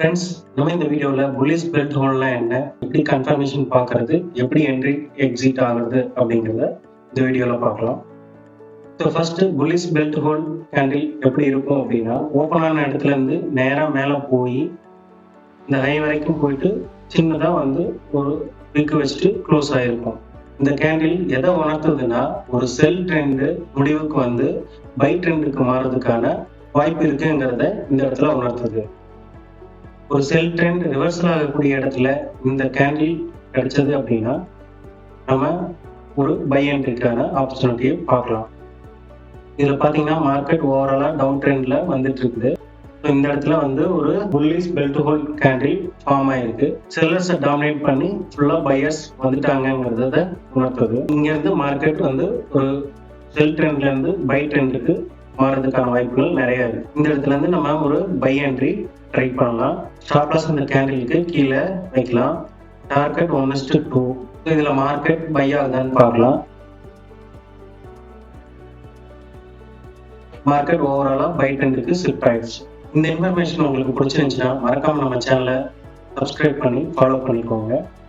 Friends, நம்ம இந்த வீடியோவில் புல்லிஷ் பெல்ட் ஹோல்னா என்ன, எப்படி கன்ஃபர்மேஷன் பார்க்கறது, எப்படி என்ட்ரி எக்ஸிட் ஆகுறது அப்படிங்கிறத இந்த வீடியோவில் பார்க்கலாம். So first bullish belt hold candle எப்படி இருக்கும் அப்படின்னா, ஓப்பன் ஆன இடத்துல இருந்து நேராக மேலே போய் இந்த ஹை வரைக்கும் போயிட்டு சின்னதாக ஒரு விக்கு வச்சுட்டு க்ளோஸ் ஆகிருக்கும். இந்த கேண்டில் எதை உணர்த்துதுன்னா, ஒரு செல் ட்ரெண்டு முடிவுக்கு பை ட்ரெண்டுக்கு மாறதுக்கான வாய்ப்பு இருக்குங்கிறத இந்த இடத்துல உணர்த்துது. ஒரு செல் ட்ரெண்ட் ரிவர்சல் ஆகக்கூடிய இடத்துல இந்த கேண்டில் கிடைச்சது அப்படின்னா நம்ம ஒரு பை என்ட்ரிக்கான ஆப்பர்ச்சுனிட்டியை பார்க்கலாம். இதுல பாத்தீங்கன்னா மார்க்கெட் ஓவராலா டவுன் ட்ரெண்ட்ல வந்துட்டு இருக்குது. இந்த இடத்துல ஒரு bullish belt hold candle form ஆயிருக்கு. செல்லர்ஸை டாமினேட் பண்ணி ஃபுல்லா பையர்ஸ் வந்துட்டாங்கிறத உணர்த்துது. இங்க இருந்து மார்க்கெட் ஒரு செல் ட்ரெண்ட்ல இருந்து பை ட்ரெண்டுக்கு மாறதுக்கான வாய்ப்புகள் நிறைய இருக்கு. இந்த இடத்துல இருந்து நம்ம ஒரு பை என்ட்ரி ட்ரை பண்ணலாம். ஸ்டாப் லாஸ் இந்த கேண்டிலுக்கு கீழே வைக்கலாம். டார்கெட் 1:2. இதுல மார்க்கெட் பை ஆகுதான்னு பார்க்கலாம். மார்க்கெட் ஓவராலா பை ட்ரெண்டுக்கு ஷிஃப்ட் ஆயிடுச்சு. இந்த இன்ஃபர்மேஷன் உங்களுக்கு பிடிச்சிருந்துச்சுன்னா மறக்காம நம்ம சேனலை சப்ஸ்கிரைப் பண்ணி ஃபாலோ பண்ணிக்கோங்க.